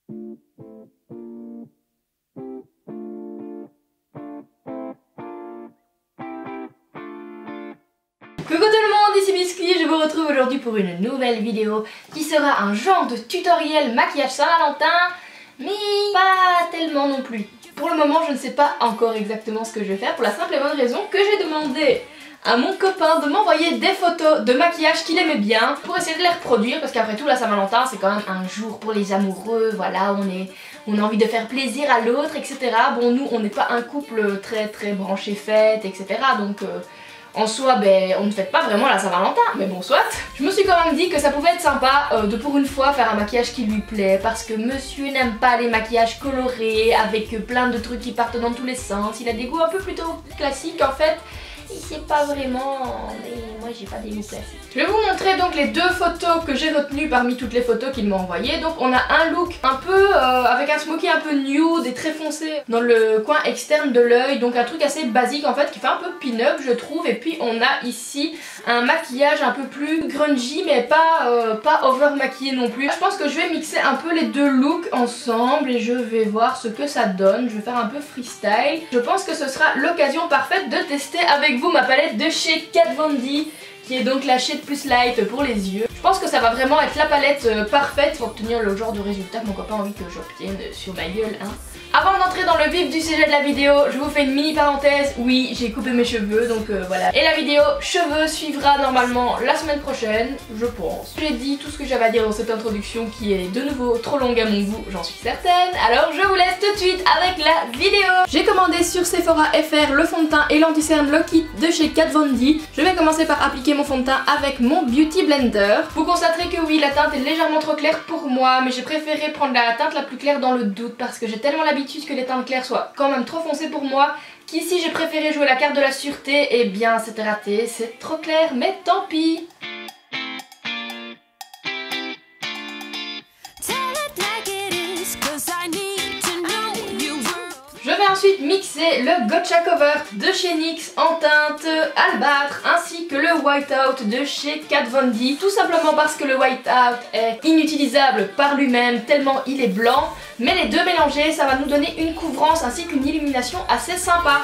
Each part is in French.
Coucou tout le monde, ici Biscuit, je vous retrouve aujourd'hui pour une nouvelle vidéo qui sera un genre de tutoriel maquillage Saint-Valentin, mais pas tellement non plus. Pour le moment je ne sais pas encore exactement ce que je vais faire pour la simple et bonne raison que j'ai demandé à mon copain de m'envoyer des photos de maquillage qu'il aimait bien pour essayer de les reproduire, parce qu'après tout la Saint-Valentin c'est quand même un jour pour les amoureux, voilà, on a envie de faire plaisir à l'autre, etc. Bon, nous on n'est pas un couple très branché fête, etc. Donc en soi, on ne fête pas vraiment la Saint-Valentin, mais bon, soit. Je me suis quand même dit que ça pouvait être sympa de pour une fois faire un maquillage qui lui plaît, parce que monsieur n'aime pas les maquillages colorés avec plein de trucs qui partent dans tous les sens. Il a des goûts un peu plutôt classiques en fait. Il sait pas vraiment, mais moi j'ai pas des goûts classiques. Je vais vous montrer donc les deux photos que j'ai retenues parmi toutes les photos qu'il m'a envoyées. Donc on a un look un peu avec un smoky un peu nude et très foncé dans le coin externe de l'œil. Donc un truc assez basique en fait qui fait un peu pin-up je trouve. Et puis on a ici un maquillage un peu plus grungy mais pas over maquillé non plus. Je pense que je vais mixer un peu les deux looks ensemble et je vais voir ce que ça donne. Je vais faire un peu freestyle. Je pense que ce sera l'occasion parfaite de tester avec vous ma palette de chez Kat Von D, qui est donc la shade plus light pour les yeux. Je pense que ça va vraiment être la palette parfaite pour obtenir le genre de résultat que mon copain a envie que j'obtienne sur ma gueule, hein. Avant d'entrer dans le vif du sujet de la vidéo, je vous fais une mini parenthèse. Oui, j'ai coupé mes cheveux, donc voilà. Et la vidéo cheveux suivra normalement la semaine prochaine, je pense. J'ai dit tout ce que j'avais à dire dans cette introduction qui est de nouveau trop longue à mon goût, j'en suis certaine. Alors je vous laisse tout de suite avec la vidéo. J'ai commandé sur Sephora FR le fond de teint et l'anti-cerne Lock It de chez Kat Von D. Je vais commencer par appliquer mon fond de teint avec mon Beauty Blender. Vous constaterez que oui, la teinte est légèrement trop claire pour moi, mais j'ai préféré prendre la teinte la plus claire dans le doute parce que j'ai tellement l'habitude que les teintes claires soient quand même trop foncées pour moi qu'ici j'ai préféré jouer la carte de la sûreté. Eh bien c'était raté, c'est trop clair, mais tant pis. Je vais ensuite mixer le Gotcha Cover de chez NYX en teinte albâtre ainsi que le Whiteout de chez Kat Von D. Tout simplement parce que le Whiteout est inutilisable par lui-même tellement il est blanc. Mais les deux mélangés, ça va nous donner une couvrance ainsi qu'une illumination assez sympa.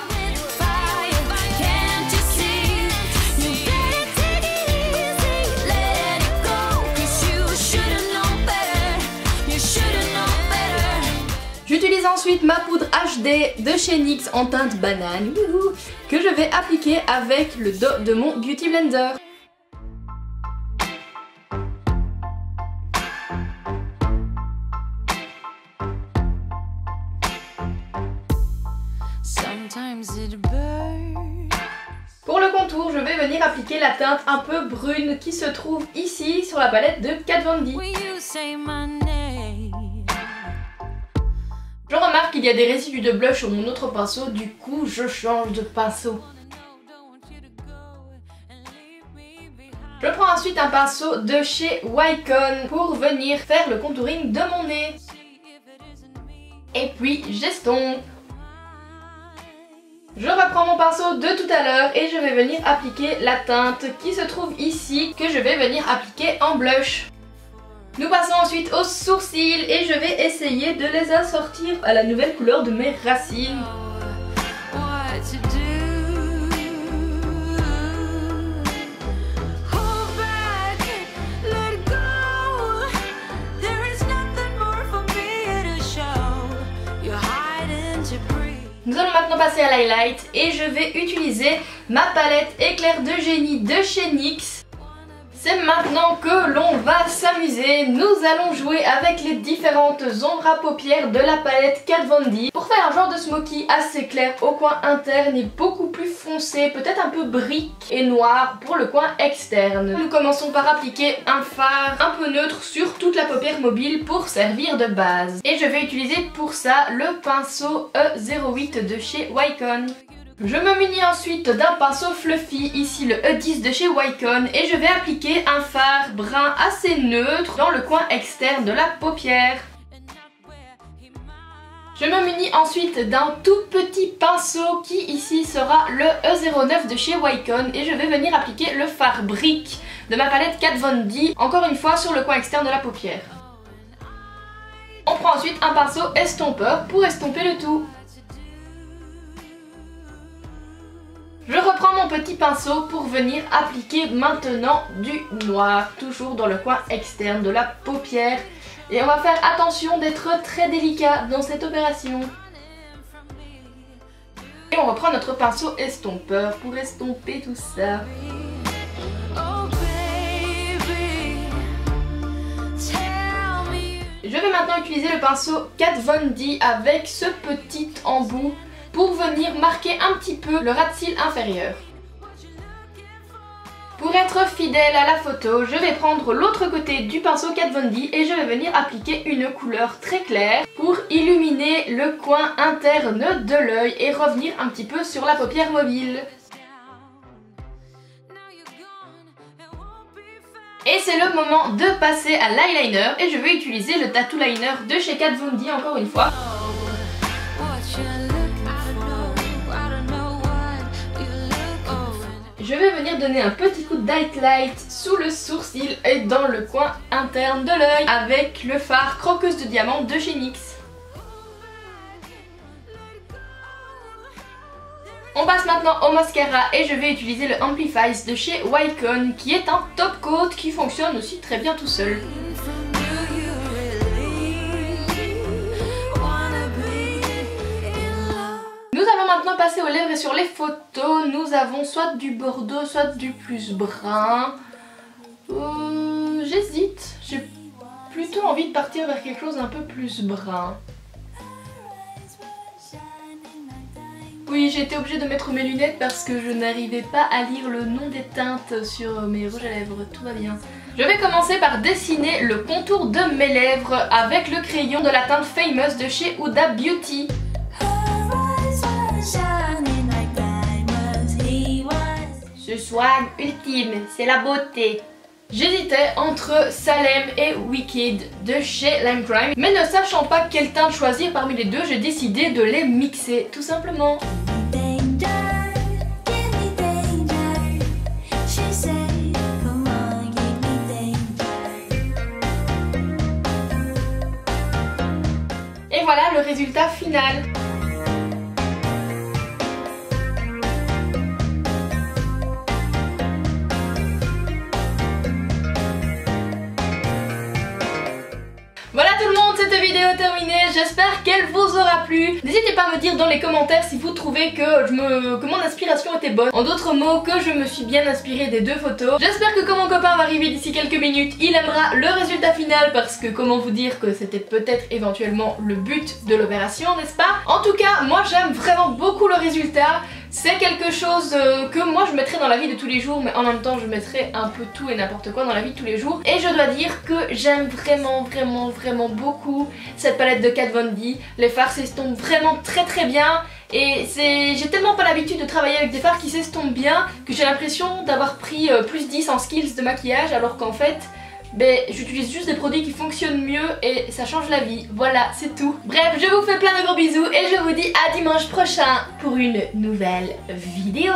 J'utilise ensuite ma poudre HD de chez NYX en teinte banane que je vais appliquer avec le dos de mon Beauty Blender. Pour le contour, je vais venir appliquer la teinte un peu brune qui se trouve ici sur la palette de Kat Von D. Je remarque qu'il y a des résidus de blush sur mon autre pinceau, du coup je change de pinceau. Je prends ensuite un pinceau de chez Wycon pour venir faire le contouring de mon nez. Et puis j'estompe. Je reprends mon pinceau de tout à l'heure et je vais venir appliquer la teinte qui se trouve ici, que je vais venir appliquer en blush. Nous passons ensuite aux sourcils et je vais essayer de les assortir à la nouvelle couleur de mes racines. Nous allons maintenant passer à l'highlight et je vais utiliser ma palette éclair de génie de chez NYX. C'est maintenant que l'on va s'amuser. Nous allons jouer avec les différentes ombres à paupières de la palette Kat Von D pour faire un genre de smoky assez clair au coin interne et beaucoup plus foncé, peut-être un peu brique et noir pour le coin externe. Nous commençons par appliquer un fard un peu neutre sur toute la paupière mobile pour servir de base. Et je vais utiliser pour ça le pinceau E08 de chez Wycon. Je me munis ensuite d'un pinceau fluffy, ici le E10 de chez Wycon, et je vais appliquer un fard brun assez neutre dans le coin externe de la paupière. Je me munis ensuite d'un tout petit pinceau qui ici sera le E09 de chez Wycon et je vais venir appliquer le fard brique de ma palette Kat Von D, encore une fois sur le coin externe de la paupière. On prend ensuite un pinceau estompeur pour estomper le tout. Je reprends mon petit pinceau pour venir appliquer maintenant du noir, toujours dans le coin externe de la paupière. Et on va faire attention d'être très délicat dans cette opération. Et on reprend notre pinceau estompeur pour estomper tout ça. Je vais maintenant utiliser le pinceau Kat Von D avec ce petit embout pour venir marquer un petit peu le ras de cils inférieur. Pour être fidèle à la photo, je vais prendre l'autre côté du pinceau Kat Von D et je vais venir appliquer une couleur très claire pour illuminer le coin interne de l'œil et revenir un petit peu sur la paupière mobile. Et c'est le moment de passer à l'eyeliner et je vais utiliser le Tattoo Liner de chez Kat Von D encore une fois. Je vais venir donner un petit coup d'highlight sous le sourcil et dans le coin interne de l'œil avec le fard Croqueuse de diamant de chez NYX. On passe maintenant au mascara et je vais utiliser le Amplifies de chez Wycon qui est un top coat qui fonctionne aussi très bien tout seul. Nous allons maintenant passer aux lèvres et sur les photos, nous avons soit du bordeaux, soit du plus brun. J'hésite, j'ai plutôt envie de partir vers quelque chose d'un peu plus brun. Oui, j'ai été obligée de mettre mes lunettes parce que je n'arrivais pas à lire le nom des teintes sur mes rouges à lèvres, tout va bien. Je vais commencer par dessiner le contour de mes lèvres avec le crayon de la teinte Famous de chez Huda Beauty. Ce swag ultime, c'est la beauté. J'hésitais entre Salem et Wicked de chez Lime Crime, mais ne sachant pas quelle teinte choisir parmi les deux, j'ai décidé de les mixer, tout simplement. Et voilà le résultat final. Voilà tout le monde, cette vidéo est terminée, j'espère qu'elle vous aura plu. N'hésitez pas à me dire dans les commentaires si vous trouvez que mon inspiration était bonne. En d'autres mots, que je me suis bien inspirée des deux photos. J'espère que quand mon copain va arriver d'ici quelques minutes, il aimera le résultat final parce que comment vous dire que c'était peut-être éventuellement le but de l'opération, n'est-ce pas? En tout cas, moi j'aime vraiment beaucoup le résultat. C'est quelque chose que moi je mettrais dans la vie de tous les jours, mais en même temps je mettrais un peu tout et n'importe quoi dans la vie de tous les jours. Et je dois dire que j'aime vraiment beaucoup cette palette de Kat Von D. Les fards s'estompent vraiment très bien. Et j'ai tellement pas l'habitude de travailler avec des fards qui s'estompent bien que j'ai l'impression d'avoir pris plus 10 en skills de maquillage alors qu'en fait j'utilise juste des produits qui fonctionnent mieux et ça change la vie. Voilà, c'est tout. Bref, je vous fais plein de gros bisous et je vous dis à dimanche prochain pour une nouvelle vidéo.